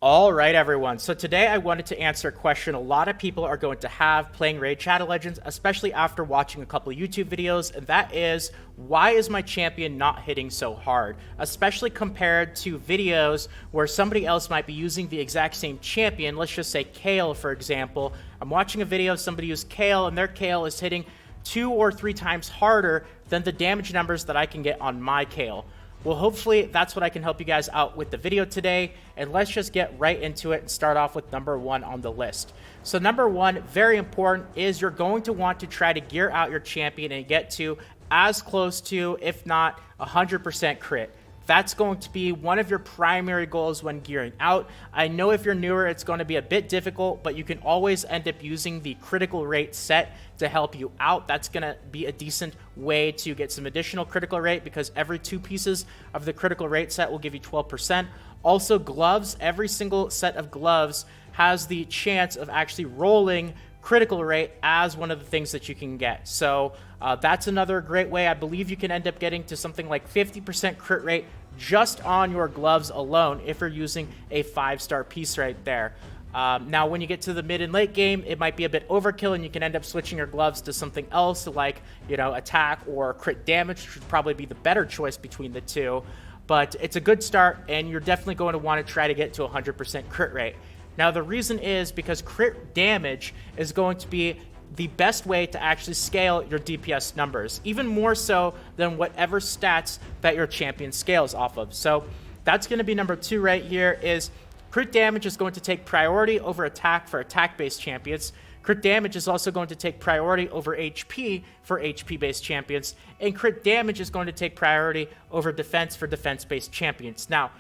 All right, everyone. So today I wanted to answer a question a lot of people are going to have playing Raid Shadow Legends, especially after watching a couple of YouTube videos, and that is, why is my champion not hitting so hard? Especially compared to videos where somebody else might be using the exact same champion. Let's just say Kale, for example. I'm watching a video of somebody use Kale, and their Kale is hitting 2 or 3 times harder than the damage numbers that I can get on my Kale. Well, hopefully that's what I can help you guys out with the video today, and let's just get right into it and start off with number 1 on the list. So number 1, very important, is you're going to want to try to gear out your champion and get to as close to, if not 100% crit. That's going to be one of your primary goals when gearing out. I know if you're newer, it's going to be a bit difficult, but you can always end up using the critical rate set to help you out. That's going to be a decent way to get some additional critical rate, because every 2 pieces of the critical rate set will give you 12%. Also, gloves, every single set of gloves has the chance of actually rolling critical rate as one of the things that you can get. So that's another great way. I believe you can end up getting to something like 50% crit rate just on your gloves alone if you're using a 5-star piece right there. Now, when you get to the mid and late game, it might be a bit overkill, and you can end up switching your gloves to something else, like, attack or crit damage, which would probably be the better choice between the two. But it's a good start, and you're definitely going to want to try to get to 100% crit rate. Now, the reason is because crit damage is going to be the best way to actually scale your DPS numbers, even more so than whatever stats that your champion scales off of. So that's going to be number 2 right here. Is crit damage is going to take priority over attack for attack-based champions. Crit damage is also going to take priority over HP for HP-based champions. And crit damage is going to take priority over defense for defense-based champions. Now,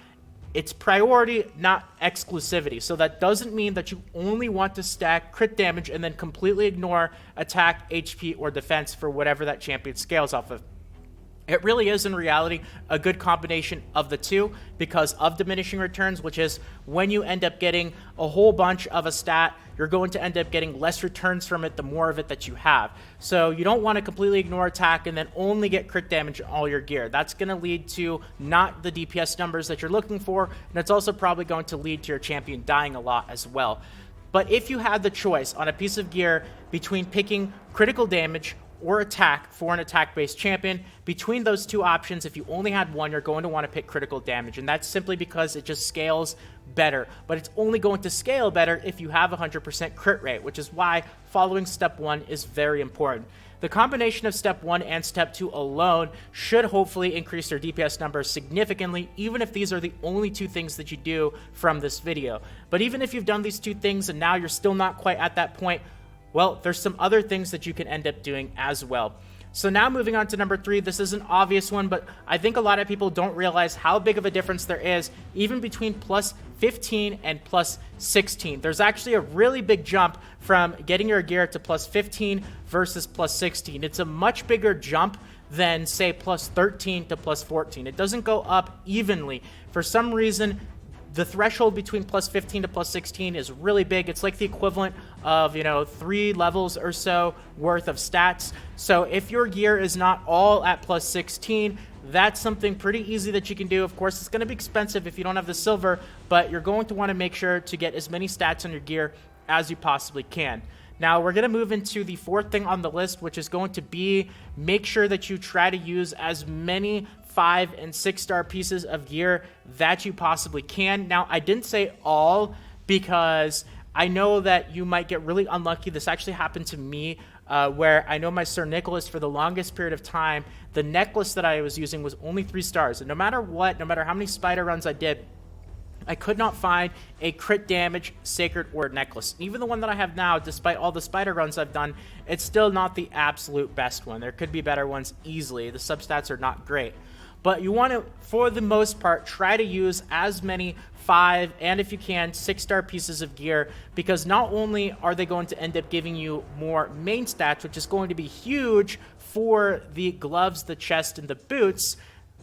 it's priority, not exclusivity. So that doesn't mean that you only want to stack crit damage and then completely ignore attack, HP, or defense for whatever that champion scales off of. It really is, in reality, a good combination of the two because of diminishing returns, which is when you end up getting a whole bunch of a stat, you're going to end up getting less returns from it the more of it that you have. So you don't want to completely ignore attack and then only get crit damage on all your gear. That's going to lead to not the DPS numbers that you're looking for, and it's also probably going to lead to your champion dying a lot as well. But if you had the choice on a piece of gear between picking critical damage or attack for an attack-based champion, between those two options, if you only had one, you're going to want to pick critical damage, and that's simply because it just scales better. But it's only going to scale better if you have 100% crit rate, which is why following step 1 is very important. The combination of step 1 and step 2 alone should hopefully increase your DPS numbers significantly, even if these are the only 2 things that you do from this video. But even if you've done these 2 things and now you're still not quite at that point, well, there's some other things that you can end up doing as well. So now moving on to number 3, this is an obvious one, but I think a lot of people don't realize how big of a difference there is even between plus 15 and plus 16. There's actually a really big jump from getting your gear to plus 15 versus plus 16. It's a much bigger jump than, say, plus 13 to plus 14. It doesn't go up evenly. For some reason, the threshold between plus 15 to plus 16 is really big. It's like the equivalent of, 3 levels or so worth of stats. So if your gear is not all at plus 16, that's something pretty easy that you can do. Of course, it's going to be expensive if you don't have the silver, but you're going to want to make sure to get as many stats on your gear as you possibly can. Now, we're going to move into the 4th thing on the list, which is going to be make sure that you try to use as many 5 and 6-star pieces of gear that you possibly can. Now, I didn't say all because I know that you might get really unlucky. This actually happened to me where I know my Sir Nicholas, for the longest period of time, the necklace that I was using was only 3 stars. And no matter what, no matter how many spider runs I did, I could not find a crit damage Sacred Word necklace. Even the one that I have now, despite all the spider runs I've done, it's still not the absolute best one. There could be better ones easily. The substats are not great. But you want to, for the most part, try to use as many 5 and, if you can, 6-star pieces of gear, because not only are they going to end up giving you more main stats, which is going to be huge for the gloves, the chest, and the boots,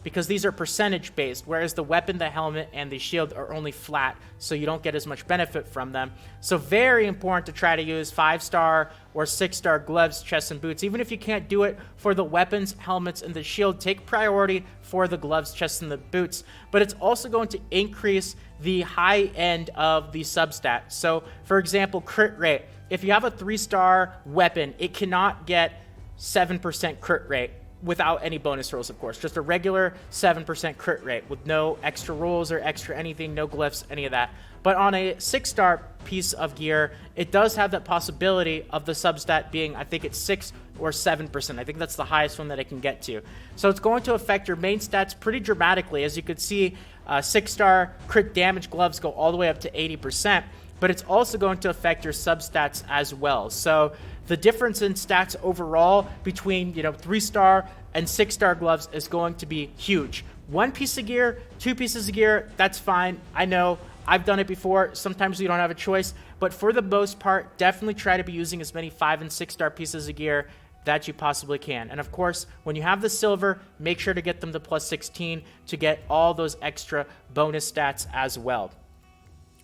because these are percentage based, whereas the weapon, the helmet, and the shield are only flat, so you don't get as much benefit from them. So very important to try to use 5-star or 6-star gloves, chests, and boots. Even if you can't do it for the weapons, helmets, and the shield, take priority for the gloves, chests, and the boots. But it's also going to increase the high end of the substat. So for example, crit rate. If you have a 3-star weapon, it cannot get 7% crit rate without any bonus rolls, of course. Just a regular 7% crit rate with no extra rolls or extra anything, no glyphs, any of that. But on a 6-star piece of gear, it does have that possibility of the substat being, I think it's 6 or 7%. I think that's the highest one that it can get to. So it's going to affect your main stats pretty dramatically. As you could see, 6-star crit damage gloves go all the way up to 80%, but it's also going to affect your substats as well. So the difference in stats overall between 3-star and 6-star gloves is going to be huge. 1 piece of gear, 2 pieces of gear, that's fine. I know I've done it before. Sometimes you don't have a choice, but for the most part, definitely try to be using as many 5- and 6-star pieces of gear that you possibly can. And of course, when you have the silver, make sure to get them to plus 16 to get all those extra bonus stats as well.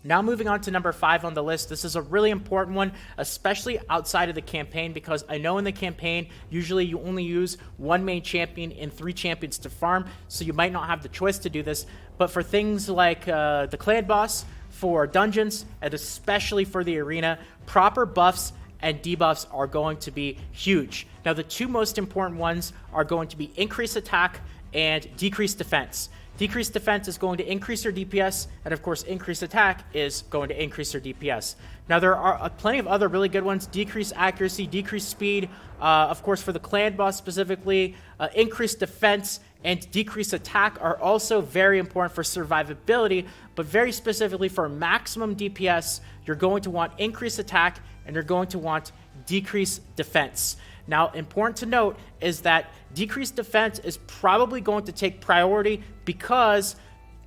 Now moving on to number 5 on the list. This is a really important one, especially outside of the campaign, because I know in the campaign, usually you only use 1 main champion and 3 champions to farm, so you might not have the choice to do this. But for things like the clan boss, for dungeons, and especially for the arena, proper buffs and debuffs are going to be huge. Now the 2 most important ones are going to be increased attack and decreased defense. Decreased defense is going to increase your DPS, and of course, increased attack is going to increase your DPS. Now, there are plenty of other really good ones. Decreased accuracy, decreased speed, of course, for the clan boss specifically. Increased defense and decreased attack are also very important for survivability, but very specifically for maximum DPS, you're going to want increased attack, and you're going to want decreased defense. Now, important to note is that decreased defense is probably going to take priority because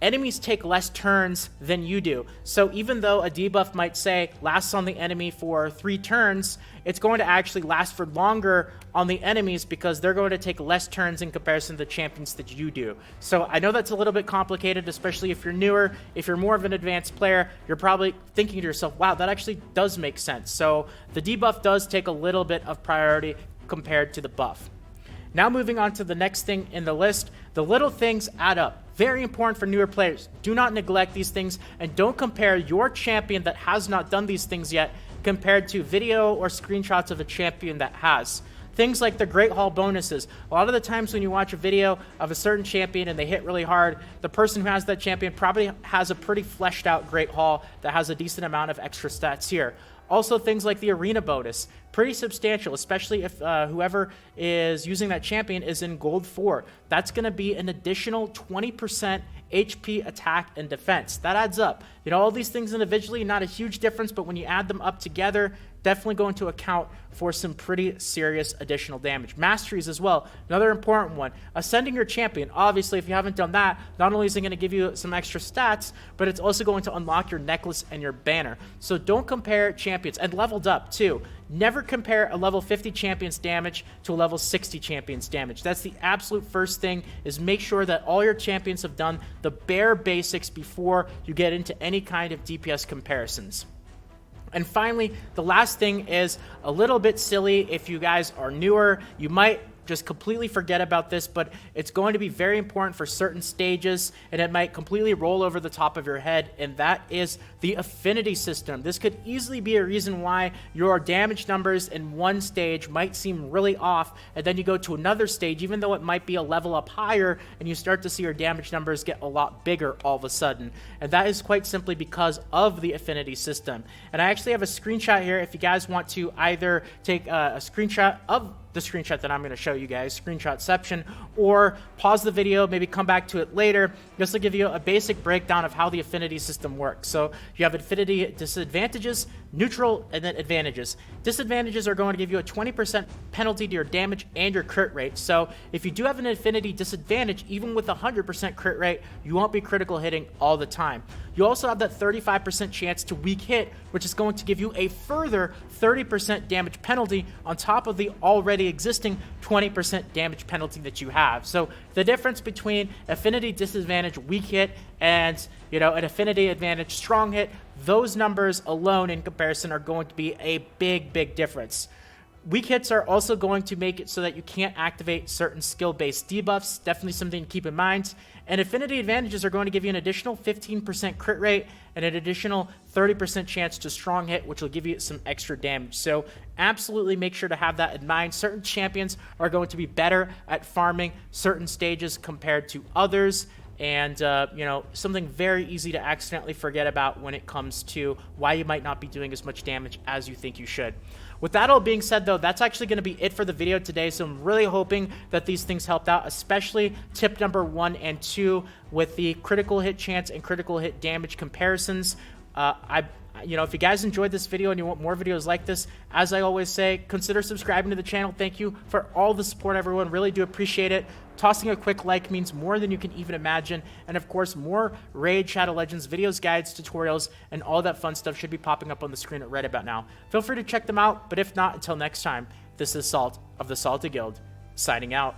enemies take less turns than you do. So even though a debuff might say lasts on the enemy for 3 turns, it's going to actually last for longer on the enemies because they're going to take less turns in comparison to the champions that you do. So I know that's a little bit complicated, especially if you're newer. If you're more of an advanced player, you're probably thinking to yourself, wow, that actually does make sense. So the debuff does take a little bit of priority compared to the buff. Now moving on to the next thing in the list, the little things add up. Very important for newer players. Do not neglect these things, and don't compare your champion that has not done these things yet compared to video or screenshots of a champion that has. Things like the Great Hall bonuses. A lot of the times when you watch a video of a certain champion and they hit really hard, the person who has that champion probably has a pretty fleshed out Great Hall that has a decent amount of extra stats here. Also, things like the arena bonus, pretty substantial, especially if whoever is using that champion is in gold 4. That's going to be an additional 20% HP, attack, and defense. That adds up. All these things individually, not a huge difference, but when you add them up together, definitely going to account for some pretty serious additional damage. Masteries as well, another important one. Ascending your champion. Obviously, if you haven't done that, not only is it going to give you some extra stats, but it's also going to unlock your necklace and your banner. So don't compare champions, and leveled up too. Never compare a level 50 champion's damage to a level 60 champion's damage. That's the absolute first thing, is make sure that all your champions have done the bare basics before you get into any kind of DPS comparisons. And finally, the last thing is a little bit silly. If you guys are newer, you might just completely forget about this, but it's going to be very important for certain stages, and it might completely roll over the top of your head, and that is the Affinity System. This could easily be a reason why your damage numbers in one stage might seem really off, and then you go to another stage, even though it might be a level up higher, and you start to see your damage numbers get a lot bigger all of a sudden. And that is quite simply because of the Affinity System. And I actually have a screenshot here if you guys want to either take a screenshot of the screenshot that I'm going to show you guys, screenshotception, or pause the video, maybe come back to it later, just to give you a basic breakdown of how the Affinity System works. So you have Affinity disadvantages, neutral, and then advantages. Disadvantages are going to give you a 20% penalty to your damage and your crit rate. So if you do have an Affinity disadvantage, even with a 100% crit rate, you won't be critical hitting all the time. You also have that 35% chance to weak hit, which is going to give you a further 30% damage penalty on top of the already existing 20% damage penalty that you have. So the difference between affinity disadvantage weak hit and, you know, an affinity advantage strong hit, those numbers alone in comparison are going to be a big difference. Weak hits are also going to make it so that you can't activate certain skill-based debuffs. Definitely something to keep in mind. And affinity advantages are going to give you an additional 15% crit rate and an additional 30% chance to strong hit, which will give you some extra damage. So absolutely make sure to have that in mind. Certain champions are going to be better at farming certain stages compared to others. And, you know, something very easy to accidentally forget about when it comes to why you might not be doing as much damage as you think you should. With that all being said, though, that's actually going to be it for the video today. So I'm really hoping that these things helped out, especially tip number 1 and 2 with the critical hit chance and critical hit damage comparisons. You know, if you guys enjoyed this video and you want more videos like this, as I always say, consider subscribing to the channel. Thank you for all the support, everyone. Really do appreciate it. Tossing a quick like means more than you can even imagine. And of course, more Raid Shadow Legends videos, guides, tutorials, and all that fun stuff should be popping up on the screen right about now. Feel free to check them out, but if not, until next time, this is Salt of the Salty Guild, signing out.